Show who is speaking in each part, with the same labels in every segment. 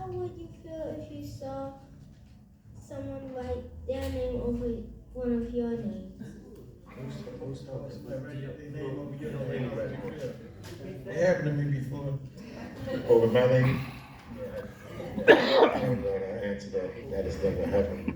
Speaker 1: how would you feel if you saw someone write their name over one of your names?
Speaker 2: It happened to me before.
Speaker 3: Over my name? I'm gonna answer that. That has never happened.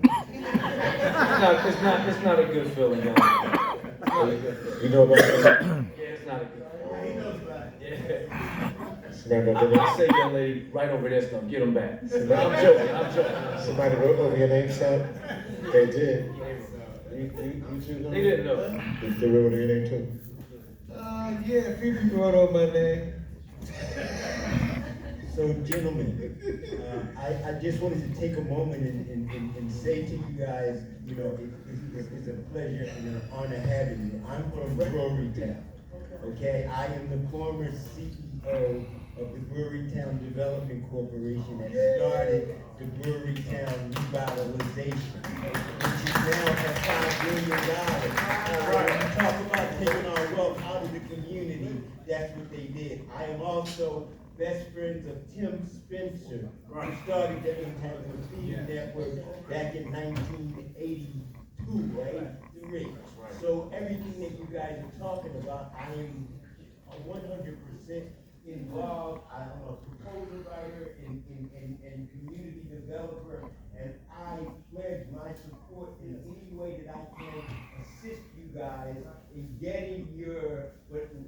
Speaker 4: It's not a good feeling, y'all. It's not a good feeling.
Speaker 3: You know about that?
Speaker 4: Yeah, it's not a good feeling.
Speaker 5: He knows about it.
Speaker 4: Yeah.
Speaker 3: Somebody wrote
Speaker 4: I say, young lady, right over there, stuff, get them back. I'm joking.
Speaker 3: Somebody wrote over your name, son? They did. You too? No?
Speaker 4: They didn't know.
Speaker 3: They wrote over your name too?
Speaker 2: Yeah, a few people wrote on my name.
Speaker 6: So, gentlemen, I just wanted to take a moment and say to you guys, you know, it's a pleasure and an honor having you. I'm from Brewerytown, okay? I am the former CEO of the Brewerytown Development Corporation that started the Brewerytown Revitalization, which is now at $5 billion. When you talk about taking our wealth out of the community, that's what they did. I am also best friends of Tim Spencer, who started the Intangible Feed Network back in 1982, right? So everything that you guys are talking about, I am 100% involved. I'm a proposal writer and community developer, and I pledge my support in any way that I can assist you guys in getting your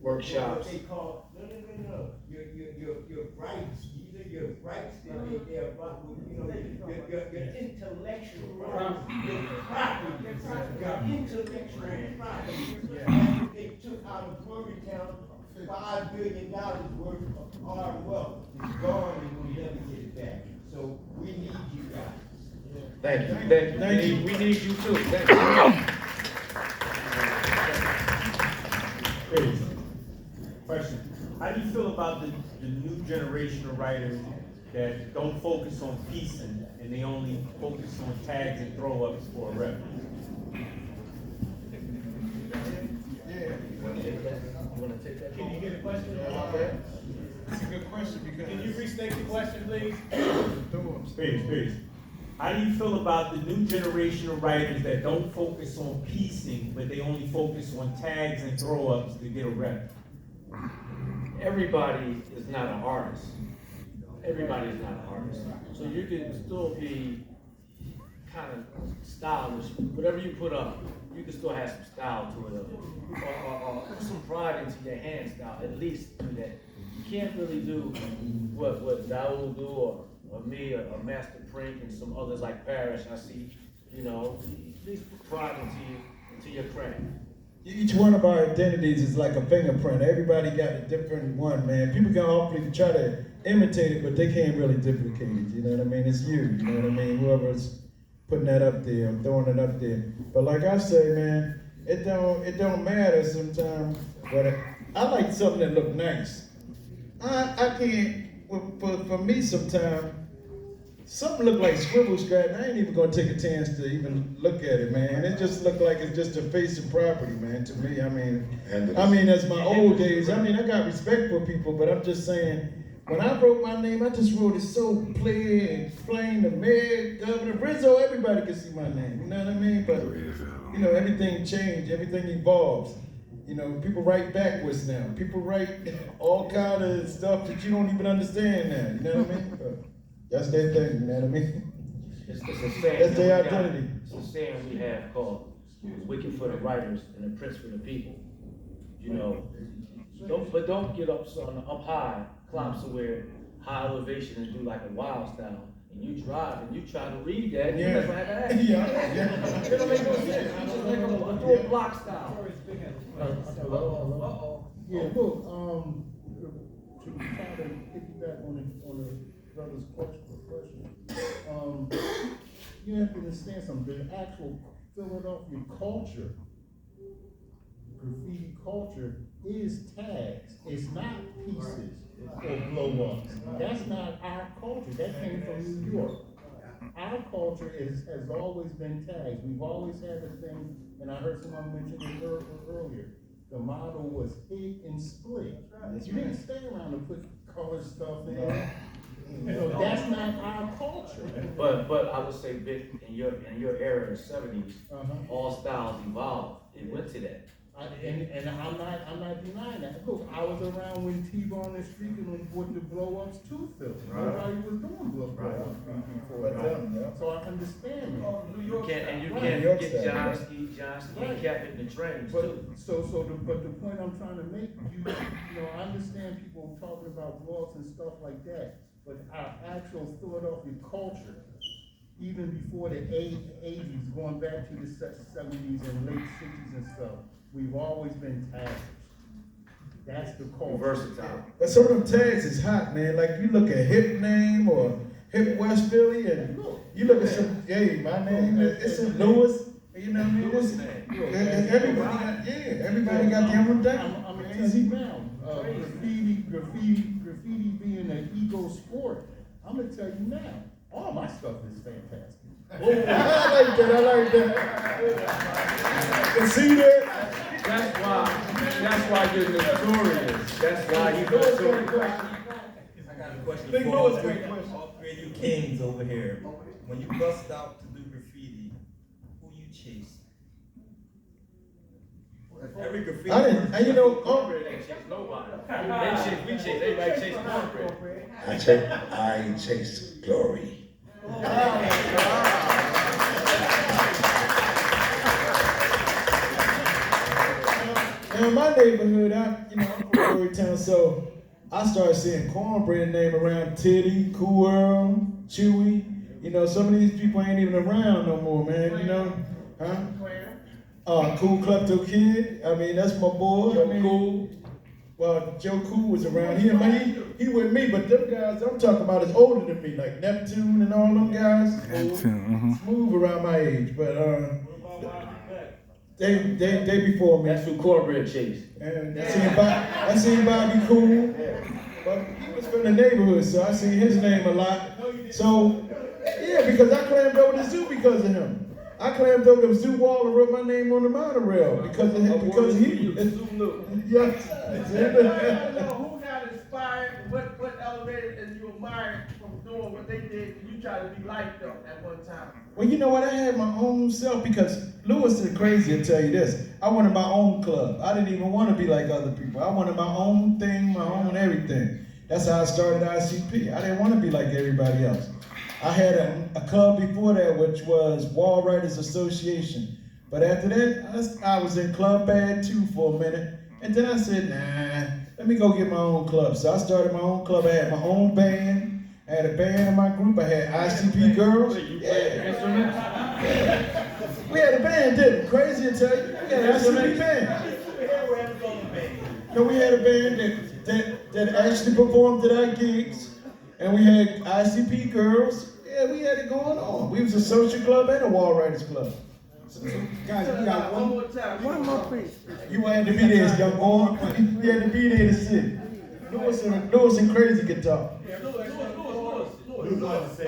Speaker 4: Workshops.
Speaker 6: What they call your rights. These are your rights that they're about. You know, your intellectual rights, your property, your intellectual property. That's what they took out of Brewerytown. $5 billion worth of our wealth is gone and we'll never get it back. So we need you guys.
Speaker 4: Thank you. We need you too. Thank you.
Speaker 5: Chris, question. How do you feel about the new generation of writers that don't focus on piecing and they only focus on tags and throw-ups for a reference?
Speaker 2: Can you get a question? It's a good question because.
Speaker 5: Can you restate the question, please?
Speaker 2: Doors.
Speaker 5: Please. How do you feel about the new generation of writers that don't focus on piecing, but they only focus on tags and throw-ups to get a rep?
Speaker 4: Everybody is not an artist. Everybody is not an artist. So you can still be kind of stylish. Whatever you put up, you can still have some style to it. Or put some pride into your hand style. At least do that. You can't really do what Daoud do or me or Master Prink and some others like Parrish. I see, you know, at least put pride into your craft.
Speaker 2: Each one of our identities is like a fingerprint. Everybody got a different one, man. People can hopefully try to imitate it, but they can't really duplicate it. You know what I mean? It's you know what I mean? Whoever's putting that up there, I'm throwing it up there. But like I say, man, it don't matter sometimes. But I like something that look nice. I can't. For me, sometimes something look like scribble scrap. I ain't even gonna take a chance to even look at it, man. It just look like it's just a piece of property, man. To me, I mean, that's my old days. I mean, I got respect for people, but I'm just saying. When I wrote my name, I just wrote it so clear and plain. The mayor, Governor Rizzo, everybody can see my name. You know what I mean? But you know, everything changed, everything evolves. You know, people write backwards now. People write all kind of stuff that you don't even understand now. You know what I mean? But that's their thing. You know what I mean?
Speaker 4: It's a saying.
Speaker 2: That's their identity.
Speaker 4: It's a saying we have called "Wicked for the writers and the Prince for the people." You know, don't get up high, climb somewhere high elevation and do like a wild style. And you drive and you try to read that.
Speaker 2: Yeah.
Speaker 4: You never have an accident.
Speaker 2: Yeah.
Speaker 4: It don't make no sense. You just make a throw a block style.
Speaker 7: Yeah, look, to try to piggyback on the brother's question, you have to understand something. The actual Philadelphia culture, graffiti culture, is tags. It's not pieces or blow-ups. That's not our culture. That came from New York. Our culture has always been tags. We've always had a thing, and I heard someone mention it earlier. The motto was hit and split. You didn't stay around to put color stuff in. You know, that's not our culture.
Speaker 4: But I would say, Vic, in your era in the '70s,
Speaker 7: Uh-huh.
Speaker 4: all styles evolved. It went to that.
Speaker 7: And I'm not denying that. Look, I was around when T-Bone and Street and bought the blow-ups too, Phil. Nobody was doing blow-ups before that. So I understand that.
Speaker 4: You can't
Speaker 2: New York
Speaker 4: get
Speaker 2: style.
Speaker 4: John Ski capping the trains too.
Speaker 7: But the point I'm trying to make, I understand people talking about blow-ups and stuff like that, but our actual Philadelphia culture, even before the 80s, going back to the 70s and late 60s and stuff, we've always been taggers. That's the culture.
Speaker 4: Versatile.
Speaker 2: But some of them tags is hot, man. Like you look at Hip Name or Hip West Philly, and you look at some, hey, my name it's in Lewis. You know what I mean?
Speaker 4: Lewis
Speaker 2: Everybody got their own down.
Speaker 7: I'm gonna tell you now, graffiti being an ego sport, I'm gonna tell you now, all my stuff is fantastic.
Speaker 2: I like that. And see that?
Speaker 4: That's why you're notorious. That's why you're notorious.
Speaker 8: I got a question
Speaker 2: Big
Speaker 8: for
Speaker 2: Louis,
Speaker 8: all three,
Speaker 2: great question.
Speaker 8: all three of you kings over here. When you bust out to do graffiti, who you chase? Every graffiti.
Speaker 2: I didn't, and you know,
Speaker 4: Cornbread ain't chase nobody. We chase, everybody chase cornbread.
Speaker 3: I chase glory.
Speaker 2: Now in my neighborhood, I'm from Glorytown, so I started seeing cornbread name around Teddy, Cool Earl, Chewy. Some of these people ain't even around no more, man. Huh? Cool Klepto Kid. I mean, that's my boy. Cool. Well, Joe Cool was around here, man. He with me, but them guys I'm talking about is older than me, like Neptune and all them guys. Smooth around my age, but they before me.
Speaker 4: That's who cornbread chase.
Speaker 2: And I seen Bobby Cool, but he was from the neighborhood, so I seen his name a lot. So, yeah, because I climbed over the zoo because of him. I climbed over the zoo wall and wrote my name on the monorail because he. Yes.
Speaker 9: Who got inspired? What elevated and you admired from doing what they did? And you try to be like them at one time.
Speaker 2: Well, you know what? I had my own self because Lewis is crazy to tell you this. I wanted my own club. I didn't even want to be like other people. I wanted my own thing, my own everything. That's how I started ICP. I didn't want to be like everybody else. I had a club before that, which was Wall Writers Association. But after that, I was in Club Bad 2 for a minute. And then I said, nah, let me go get my own club. So I started my own club. I had my own band. I had a band in my group. I had ICP girls. Yeah. We had a band, didn't we? Crazy to tell you. We had an ICP band. No, we had a band that actually performed at our gigs. And we had ICP girls. Yeah, we had it going on. We was a social club and a Wall Writers Club.
Speaker 9: Guys, we got one more time.
Speaker 10: One more, please.
Speaker 2: You had to be there, young boy. You had to be there to see. Lewis and Crazy could talk.
Speaker 9: Lewis.
Speaker 2: Yeah,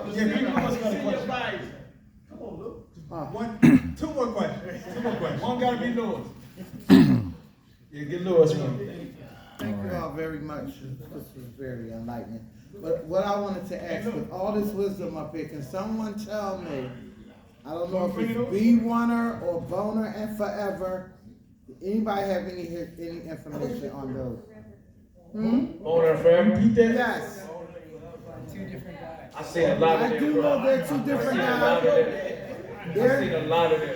Speaker 2: Lewis got a question.
Speaker 9: Come on, Lewis.
Speaker 6: Two more questions.
Speaker 2: One gotta be Lewis. Yeah, get Lewis one.
Speaker 10: Thank you all very much. This was very enlightening. But what I wanted to ask, with all this wisdom up here, can someone tell me, I don't know if it's B-Oner or Boner and Forever, anybody have any information on those?
Speaker 4: Boner and Forever?
Speaker 2: Repeat that?
Speaker 10: Yes.
Speaker 4: I seen a lot of
Speaker 10: I
Speaker 4: them.
Speaker 10: do know they're two different guys.
Speaker 4: I seen a lot of them.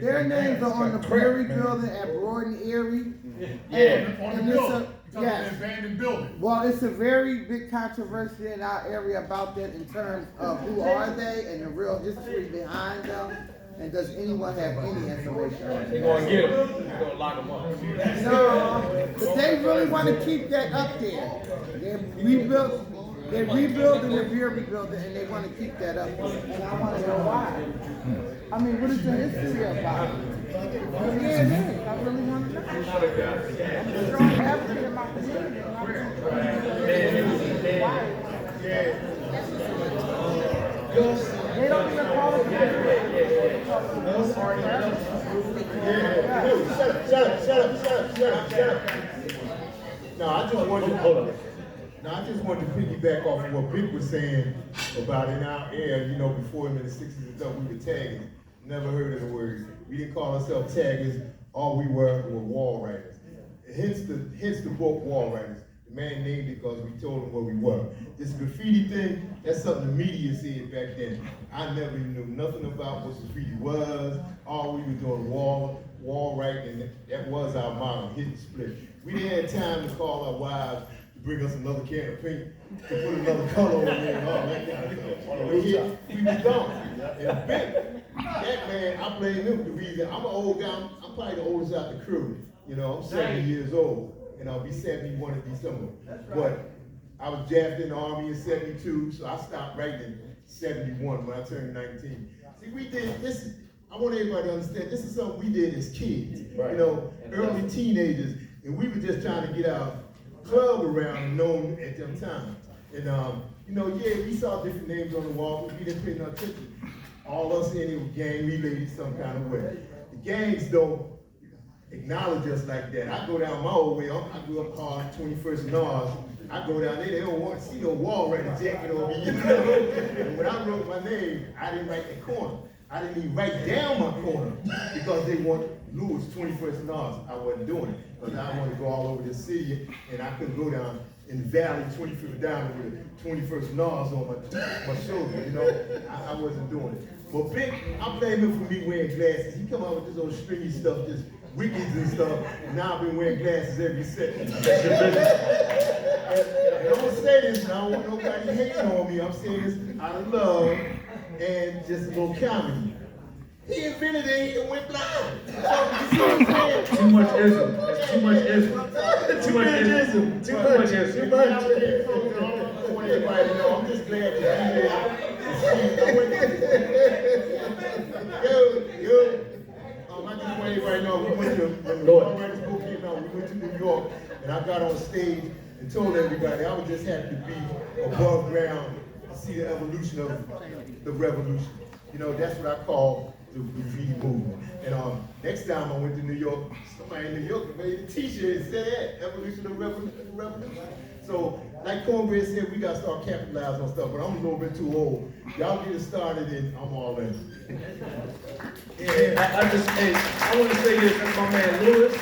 Speaker 10: Their names are on the Prairie Building at Broad and Erie.
Speaker 4: Yeah.
Speaker 10: And it's yes. Well, it's a very big controversy in our area about that in terms of who are they and the real history behind them. And does anyone have any information on
Speaker 4: They're
Speaker 10: that?
Speaker 4: gonna get them. They're gonna lock them up.
Speaker 10: No, but they really want to keep that up there. They're rebuilding and rebuilding, and they want to keep that up there. And I want to know why. I mean, what is the history about it? Yeah, it is. I really want to know. I'm a strong advocate in my community. And I why? They don't even call it
Speaker 6: Shut up. No, I just wanted to hold up.
Speaker 3: Now, I just wanted to piggyback off of what Vic was saying about in our era, you know, before him in the 60s and stuff, we were taggers. Never heard of the word. We didn't call ourselves taggers. All we were wall writers. Hence the book, Wall Writers. The man named it because we told him where we were. This graffiti thing, that's something the media said back then. I never even knew nothing about what graffiti was. All we were doing wall writing, and that was our motto, hit and split. We didn't have time to call our wives to bring us another can of paint, to put another color on there and all that kind of stuff. We was gone. And Vic, that man, I blame him for the reason. I'm an old guy, I'm probably the oldest out the crew. You know, I'm 70 years old, and I'll be 71 in December. But I was drafted in the Army in 72, so I stopped writing in 71 when I turned 19. See, we did this. I want everybody to understand, this is something we did as kids, you know, early teenagers, and we were just trying to get our club around known at them times. And, you know, yeah, we saw different names on the wall, but we didn't pay no attention. All us in it was gang related some kind of way. The gangs don't acknowledge us like that. I go down my old way, I grew up hard, 21st and Nars. I go down there, they don't want to see no wall writing jacket on me, you know? And when I wrote my name, I didn't write the corner. I didn't even write down my corner because they want Lewis, 21st and Nars. I wasn't doing it because I wanted to go all over the city and I couldn't go down in the valley, 25th down with 21st Nars on my shoulder, you know? I wasn't doing it. But Vic, I blame him for me wearing glasses. He come out with this old stringy stuff, this wickets and stuff, and now I've been wearing glasses every second. And I'm gonna say this, and I don't want nobody hating on me. I'm saying this out of love and just a little comedy. He invented it and went blind. So, you see what I'm saying?
Speaker 4: Too much ism. That's too much ism. Too much ism. Too much ism.
Speaker 3: Too much. I want everybody to know, I'm just glad to be there. I just want everybody to know, we went to, when the Wall Writers book came out, we went to New York, and I got on stage and told everybody I was just happy to be above ground, to see the evolution of the revolution. You know, that's what I call the graffiti movement. And next time I went to New York, somebody in New York made a t-shirt and said that, evolution of revolution. So, like Cornbread said, we gotta start capitalizing on stuff, but I'm a little bit too old. Y'all get it started and I'm all in.
Speaker 4: Yeah, I want to say this, that's my man Lewis,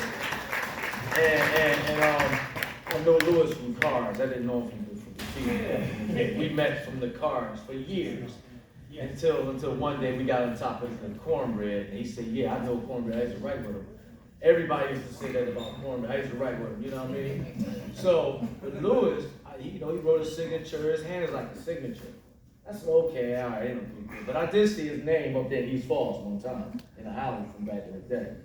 Speaker 4: and I know Lewis from Cars. I didn't know him from the team. We met from the Cars for years until one day we got on top of the Cornbread, and he said, "Yeah, I know Cornbread. I used to write with him." Everybody used to say that about Cornbread. I used to write with him. You know what I mean? So with Lewis, he wrote a signature. His hand is like a signature. I said, okay, all right, ain't no big deal. But I did see his name up there in East Falls one time in a alley from back in the day.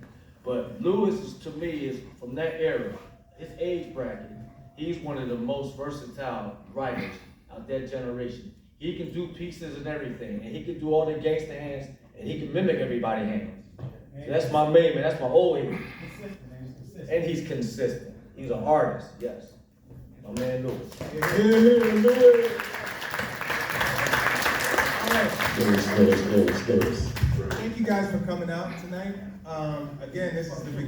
Speaker 4: But Lewis, to me, is from that era, his age bracket, he's one of the most versatile writers of that generation. He can do pieces and everything, and he can do all the gangster hands, and he can mimic everybody's hands. So that's my main man, that's my old age. And he's consistent. He's an artist, yes. My man Lewis.
Speaker 11: Thank you guys for coming out tonight. Again, this is the beginning.